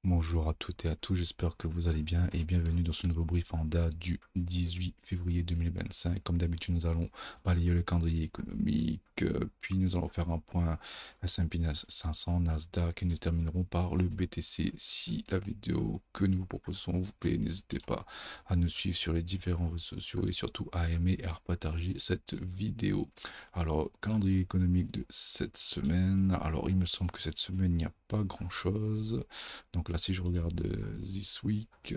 Bonjour à toutes et à tous, j'espère que vous allez bien et bienvenue dans ce nouveau brief en date du 18 février 2025. Comme d'habitude, nous allons balayer le calendrier économique, puis nous allons faire un point S&P 500, Nasdaq et nous terminerons par le BTC. Si la vidéo que nous vous proposons vous plaît, n'hésitez pas à nous suivre sur les différents réseaux sociaux et surtout à aimer et à partager cette vidéo. Alors, calendrier économique de cette semaine. Alors, il me semble que cette semaine, il n'y a pas grand-chose. Donc là, si je regarde This Week,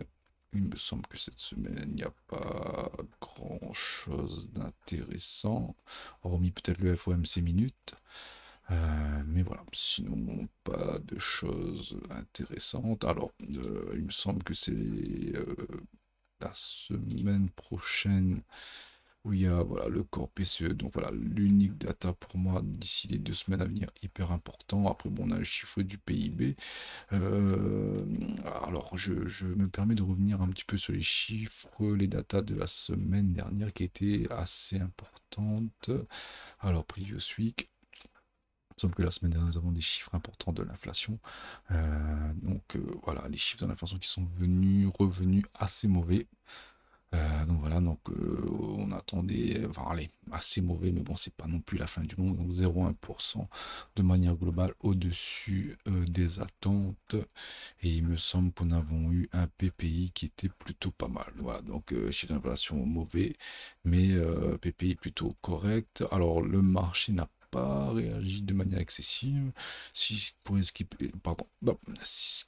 il me semble que cette semaine, il n'y a pas grand-chose d'intéressant, hormis peut-être le FOMC minutes. Mais voilà, sinon, pas de choses intéressantes. Alors, il me semble que c'est la semaine prochaine où il y a voilà, le corps PCE, donc voilà, l'unique data pour moi d'ici les 2 semaines à venir, hyper important. Après, bon, on a le chiffre du PIB. Euh, alors, je me permets de revenir un petit peu sur les chiffres, les datas de la semaine dernière qui étaient assez importantes. Alors, previous week, il me semble que la semaine dernière, nous avons des chiffres importants de l'inflation. Voilà, les chiffres de l'inflation qui sont revenus assez mauvais. Donc voilà, on attendait, enfin allez, assez mauvais, mais bon, c'est pas non plus la fin du monde. Donc 0,1% de manière globale au-dessus des attentes. Et il me semble qu'on avons eu un PPI qui était plutôt pas mal. Voilà, donc chiffre d'inflation mauvais, mais PPI plutôt correct. Alors le marché n'a pas réagi de manière excessive. Ce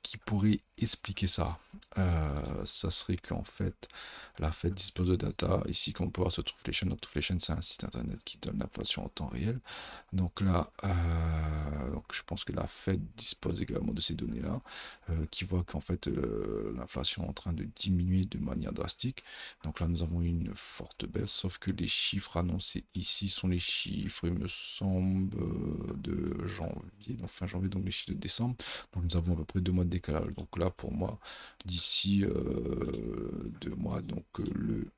qui pourrait expliquer ça, ça serait qu'en fait, la Fed dispose de data. Ici, qu'on peut voir sur Trueflation. Donc, Trueflation, c'est un site internet qui donne l'inflation en temps réel. Donc là, je pense que la Fed dispose également de ces données-là, qui voit qu'en fait l'inflation est en train de diminuer de manière drastique. Donc là, nous avons eu une forte baisse, sauf que les chiffres annoncés ici sont les chiffres, il me semble, de janvier, donc fin janvier, donc les chiffres de décembre. Donc nous avons à peu près 2 mois de décalage. Donc là, pour moi, d'ici 2 mois, donc le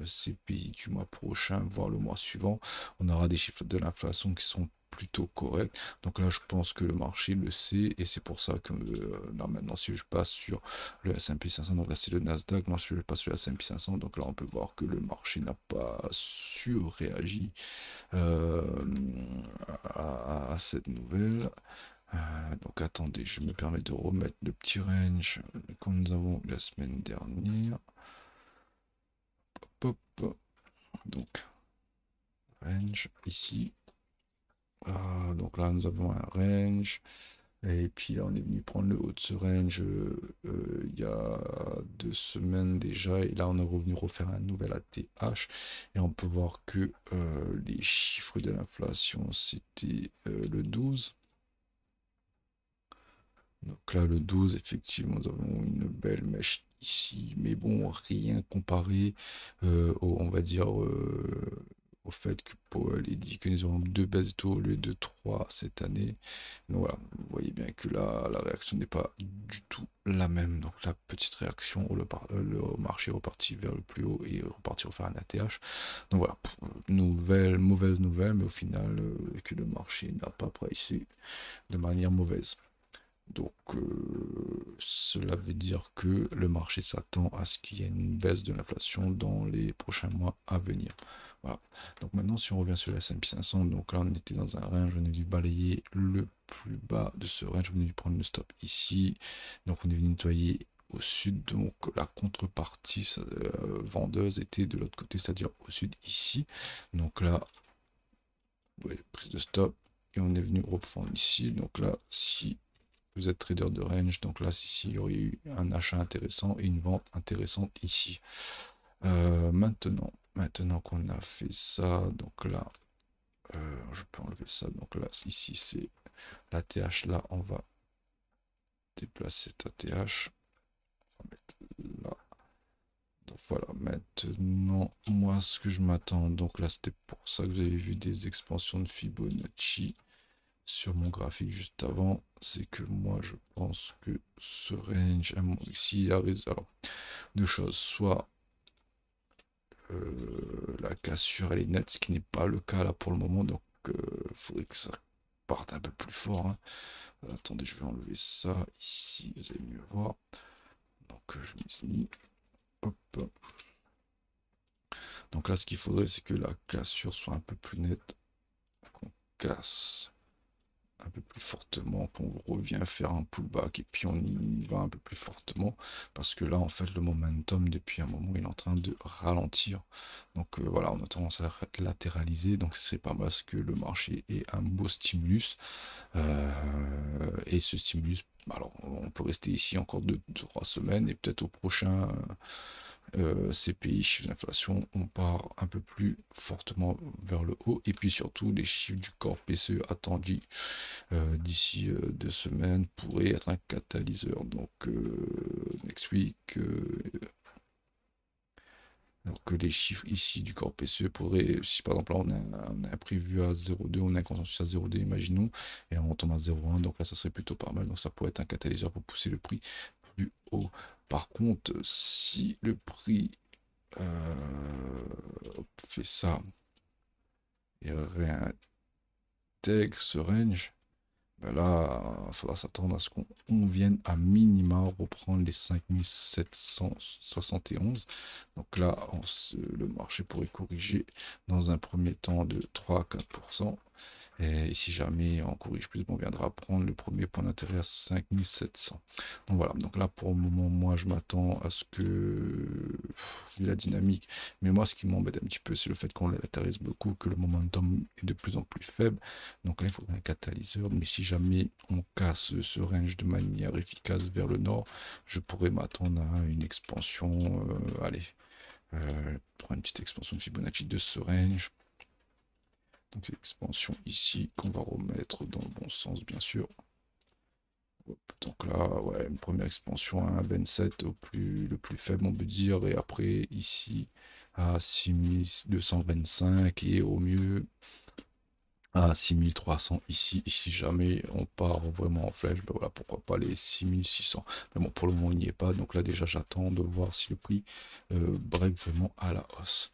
CPI du mois prochain, voire le mois suivant, on aura des chiffres de l'inflation qui sont plutôt corrects. Donc là, je pense que le marché le sait et c'est pour ça que là maintenant, si je passe sur le S&P 500, donc là c'est le Nasdaq, moi je passe sur le S&P 500, donc là on peut voir que le marché n'a pas surréagi euh, à cette nouvelle. Donc attendez, je me permets de remettre le petit range que nous avons la semaine dernière. Hop, hop. Donc range ici. Donc là nous avons un range. Et puis là on est venu prendre le haut de ce range il y a 2 semaines déjà. Et là on est revenu refaire un nouvel ATH. Et on peut voir que les chiffres de l'inflation c'était le 12. Donc là, le 12, effectivement, nous avons une belle mèche ici, mais bon, rien comparé on va dire, au fait que Powell ait dit que nous aurons 2 baisses de taux au lieu de 3 cette année. Donc voilà, vous voyez bien que là, la réaction n'est pas du tout la même. Donc la petite réaction, le marché est reparti vers le plus haut et reparti refaire un ATH. Donc voilà, mauvaise nouvelle, mais au final, que le marché n'a pas pricé de manière mauvaise. Donc, cela veut dire que le marché s'attend à ce qu'il y ait une baisse de l'inflation dans les prochains mois à venir. Voilà. Donc maintenant, si on revient sur le S&P 500, donc là, on était dans un range, on est venu balayer le plus bas de ce range, on est venu prendre le stop ici. Donc, on est venu nettoyer au sud. Donc, la contrepartie vendeuse était de l'autre côté, c'est-à-dire au sud ici. Donc là, ouais, prise de stop. Et on est venu reprendre ici. Donc là, si vous êtes trader de range, donc là, ici, il y aurait eu un achat intéressant et une vente intéressante ici. Maintenant qu'on a fait ça, donc là, je peux enlever ça. Donc là, ici, c'est l'ATH. Là, on va déplacer cet ATH. On va mettre là. Donc voilà, maintenant, moi, ce que je m'attends, donc là, c'était pour ça que vous avez vu des expansions de Fibonacci sur mon graphique juste avant, c'est que moi je pense que ce range, s'il y a alors 2 choses, soit la cassure elle est nette, ce qui n'est pas le cas là pour le moment, donc il faudrait que ça parte un peu plus fort, hein. Attendez, je vais enlever ça ici, vous allez mieux voir. Donc je mets hop. Donc là, ce qu'il faudrait, c'est que la cassure soit un peu plus nette, qu'on casse un peu plus fortement, qu'on revient faire un pullback et puis on y va un peu plus fortement parce que là en fait le momentum depuis un moment il est en train de ralentir, donc voilà, on a tendance à latéraliser, donc c'est pas mal ce que le marché ait un beau stimulus, et ce stimulus, alors on peut rester ici encore 2-3 semaines et peut-être au prochain CPI, chiffre d'inflation, on part un peu plus fortement vers le haut. Et puis surtout, les chiffres du corps PCE attendus d'ici 2 semaines pourraient être un catalyseur. Donc, next week, alors que les chiffres ici du corps PCE pourraient, si par exemple là on a un prévu à 0,2, on a un consensus à 0,2, imaginons, et on tombe à 0,1, donc là ça serait plutôt pas mal. Donc ça pourrait être un catalyseur pour pousser le prix plus haut. Par contre, si le prix fait ça et réintègre ce range, ben là, il faudra s'attendre à ce qu'on vienne à minima reprendre les 5771. Donc là, le marché pourrait corriger dans un premier temps de 3 à 4%. Et si jamais on corrige plus, on viendra prendre le premier point d'intérêt à 5700. Donc voilà, donc là pour le moment, moi je m'attends à ce que, vu la dynamique, mais moi ce qui m'embête un petit peu, c'est le fait qu'on latéralise beaucoup, que le momentum est de plus en plus faible. Donc là il faudrait un catalyseur, mais si jamais on casse ce range de manière efficace vers le nord, je pourrais m'attendre à une expansion, allez, prendre une petite expansion de Fibonacci de ce range. Donc l'expansion ici qu'on va remettre dans le bon sens bien sûr. Hop, donc là, ouais, une première expansion à 1,27 le plus faible on peut dire, et après ici à 6225 et au mieux à 6300 ici. Et si jamais on part vraiment en flèche, ben voilà, pourquoi pas les 6600. Mais bon, pour le moment il n'y est pas, donc là déjà j'attends de voir si le prix break vraiment à la hausse.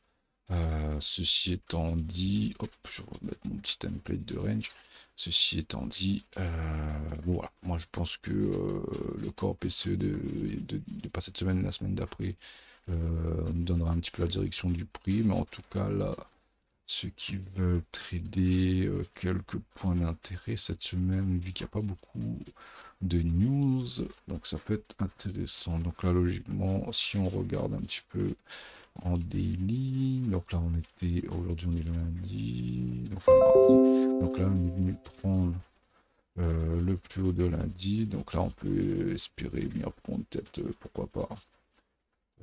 Ceci étant dit, hop, je vais remettre mon petit template de range. Ceci étant dit, bon, voilà, moi je pense que le corps PCE de pas cette semaine, la semaine d'après, nous donnera un petit peu la direction du prix, mais en tout cas là, ceux qui veulent trader quelques points d'intérêt cette semaine, vu qu'il n'y a pas beaucoup de news, donc ça peut être intéressant. Donc là, logiquement, si on regarde un petit peu en daily. Donc là, aujourd'hui, on est le lundi, donc le mardi. Donc là, on est venu prendre le plus haut de lundi. Donc là, on peut espérer venir prendre peut-être, pourquoi pas,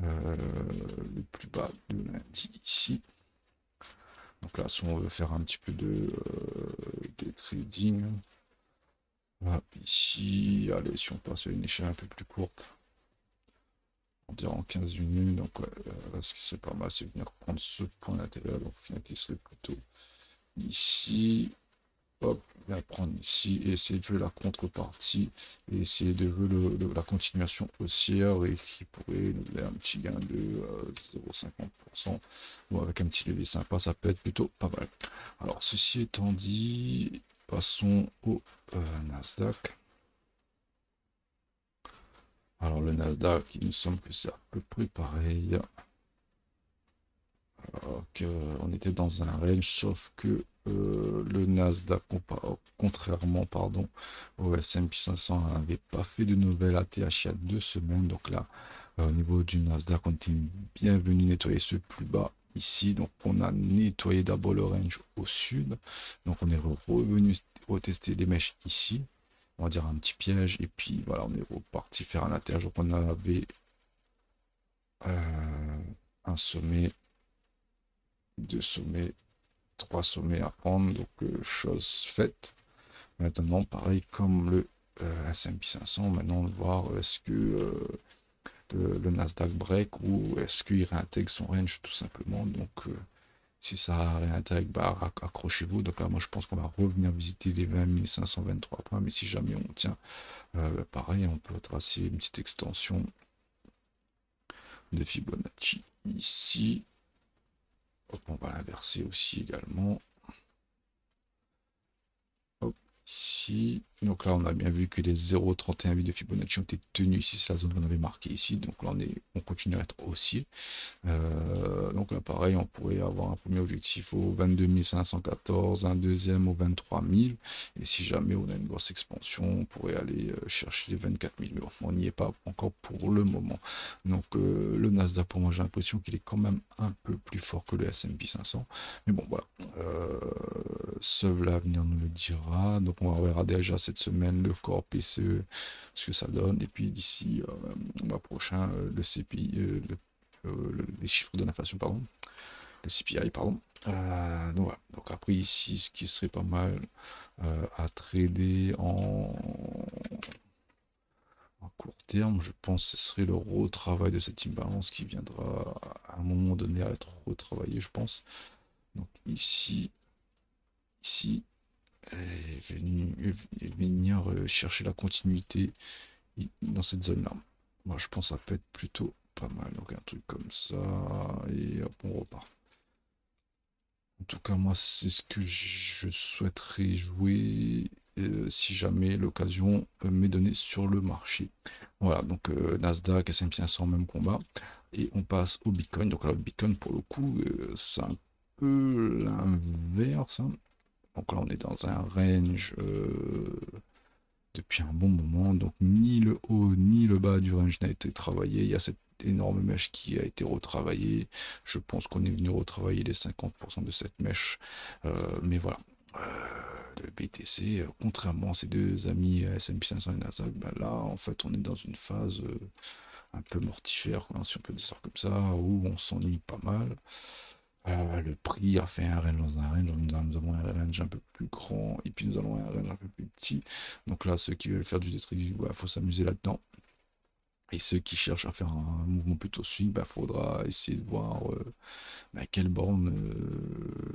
le plus bas de lundi ici. Donc là, si on veut faire un petit peu de trading, hop, ici, allez, si on passe à une échelle un peu plus courte, on dirait en 15 minutes, donc ouais, ce qui serait pas mal, c'est venir prendre ce point d'intérêt, donc au final qui serait plutôt ici, hop, bien prendre ici, et essayer de jouer la contrepartie, et essayer de jouer la continuation haussière, et qui pourrait nous donner un petit gain de 0,50%, ou avec un petit levier sympa, ça peut être plutôt pas mal. Alors, ceci étant dit, passons au Nasdaq. Alors, le Nasdaq, il me semble que c'est à peu près pareil. Alors on était dans un range, sauf que le Nasdaq, contrairement pardon, au S&P 500, n'avait pas fait de nouvelle ATH il y a 2 semaines. Donc là, au niveau du Nasdaq, on était bien venu nettoyer ce plus bas ici. Donc on a nettoyé d'abord le range au sud. Donc on est revenu retester les mèches ici. On va dire un petit piège. Et puis voilà, on est reparti faire un ATH. Donc on avait un sommet, 2 sommets, 3 sommets à prendre, donc chose faite. Maintenant, pareil comme le S&P 500, maintenant voir est-ce que le Nasdaq break ou est-ce qu'il réintègre son range tout simplement. Donc si ça réintègre, bah, accrochez-vous. Donc là, moi je pense qu'on va revenir visiter les 20 523 points, mais si jamais on tient, pareil, on peut tracer une petite extension de Fibonacci ici. Hop, on va l'inverser aussi également. Hop, ici, Donc là, on a bien vu que les 0,31 de Fibonacci ont été tenus ici, c'est la zone qu'on avait marquée ici. Donc là, on continue à être haussier. Donc là, pareil, on pourrait avoir un premier objectif au 22 514, un deuxième au 23 000. Et si jamais on a une grosse expansion, on pourrait aller chercher les 24 000. Mais bon, on n'y est pas encore pour le moment. Donc le Nasdaq, pour moi, j'ai l'impression qu'il est quand même un peu plus fort que le S&P 500. Mais bon, voilà. Seul l'avenir nous le dira. Donc on va regarder déjà cette semaine le corps PCE, ce que ça donne. Et puis d'ici le mois prochain, le CPI, les chiffres de l'inflation, pardon, les CPI, pardon. Donc, voilà. Donc après ici, ce qui serait pas mal à trader en court terme, je pense que ce serait le retravail de cette imbalance qui viendra à un moment donné à être retravaillé, je pense. Donc ici, venir chercher la continuité dans cette zone-là. Moi, je pense que ça peut être plutôt pas mal. Donc un truc comme ça, et hop, on repart. En tout cas, moi, c'est ce que je souhaiterais jouer si jamais l'occasion m'est donnée sur le marché. Voilà, donc Nasdaq, S&P 500, même combat. Et on passe au Bitcoin. Donc là, le Bitcoin, pour le coup, c'est un peu l'inverse, hein. Donc là, on est dans un range depuis un bon moment. Donc ni le haut ni le bas du range n'a été travaillé. Il y a cette énorme mèche qui a été retravaillée. Je pense qu'on est venu retravailler les 50% de cette mèche. Mais voilà. Le BTC, contrairement à ses deux amis S&P 500 et Nasdaq, ben là, en fait, on est dans une phase un peu mortifère, quoi, si on peut dire ça comme ça, où on s'ennuie pas mal. Le prix a fait un range dans un range, nous avons un range un peu plus grand et puis nous avons un range un peu plus petit. Donc là, ceux qui veulent faire du day trading, il faut s'amuser là-dedans. Et ceux qui cherchent à faire un mouvement plutôt swing, il faudra essayer de voir quelle borne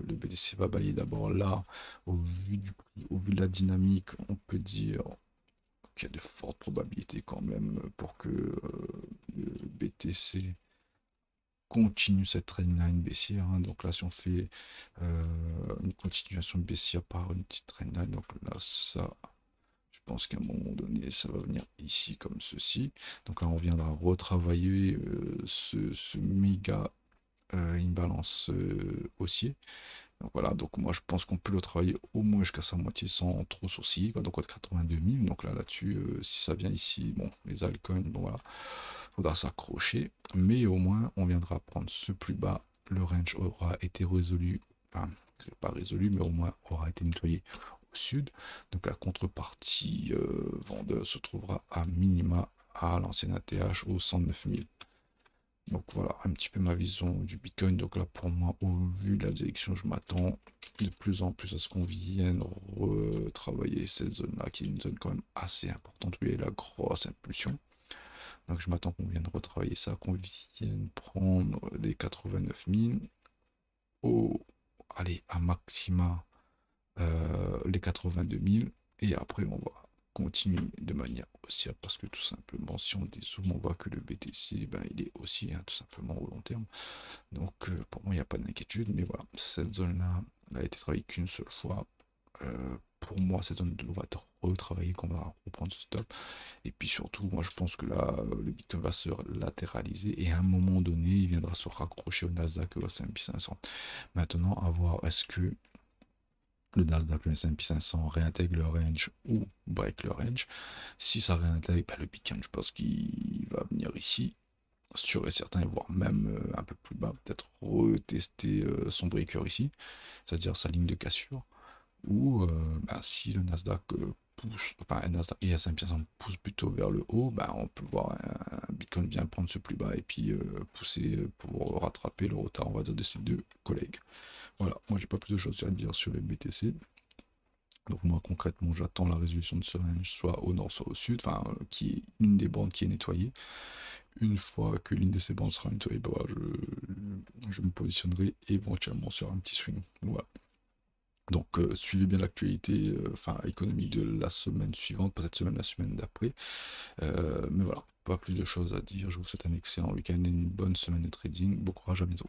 le BTC va balayer. D'abord là, au vu du prix, au vu de la dynamique, on peut dire qu'il y a de fortes probabilités quand même pour que le BTC continue cette trendline baissière, hein. Donc là, si on fait une continuation baissière par une petite trendline, donc là, ça, je pense qu'à un moment donné, ça va venir ici comme ceci. Donc là, on viendra retravailler ce méga imbalance haussier. Donc voilà, donc moi je pense qu'on peut le travailler au moins jusqu'à sa moitié sans trop sourciller, quoi. Donc 82 000, donc là-dessus, si ça vient ici, bon, les altcoins, bon voilà, faudra s'accrocher, mais au moins on viendra prendre ce plus bas, le range aura été résolu, enfin, pas résolu, mais au moins aura été nettoyé au sud, donc la contrepartie vendeuse se trouvera à minima à l'ancienne ATH au 109 000. Donc voilà un petit peu ma vision du Bitcoin. Donc là pour moi, au vu de la direction, je m'attends de plus en plus à ce qu'on vienne retravailler cette zone-là, qui est une zone quand même assez importante, où il y a la grosse impulsion. Donc je m'attends qu'on vienne retravailler ça, qu'on vienne prendre les 89 000 au, allez, à maxima les 82 000, et après on va continuer de manière haussière, parce que tout simplement, si on dézoome, on voit que le BTC, il est haussier, hein, tout simplement au long terme. Donc pour moi, il n'y a pas d'inquiétude, mais voilà, cette zone-là, elle a été travaillée qu'une seule fois. Pour moi, cette zone va être retravaillée, qu'on va reprendre ce stop. Et puis surtout, moi je pense que là, le Bitcoin va se latéraliser et à un moment donné, il viendra se raccrocher au Nasdaq ou au S&P 500. Maintenant, à voir, est-ce que le Nasdaq, le S&P 500 réintègre le range ou break le range? Si ça réintègre, le Bitcoin, je pense qu'il va venir ici, sûr et certain, voire même un peu plus bas, peut-être retester son breaker ici, c'est-à-dire sa ligne de cassure. Ou si le Nasdaq pousse, enfin Nasdaq et S&P 500 poussent plutôt vers le haut, on peut voir un Bitcoin bien prendre ce plus bas et puis pousser pour rattraper le retard, on va dire, de ces deux collègues. Voilà, moi j'ai pas plus de choses à dire sur le BTC. Donc moi concrètement, j'attends la résolution de ce range, soit au nord, soit au sud, enfin qui est une des bandes qui est nettoyée. Une fois que l'une de ces bandes sera nettoyée, je me positionnerai éventuellement sur un petit swing. Voilà. Donc suivez bien l'actualité économique de la semaine suivante, pas cette semaine, la semaine d'après. Mais voilà, pas plus de choses à dire. Je vous souhaite un excellent week-end et une bonne semaine de trading. Bon courage, à bientôt.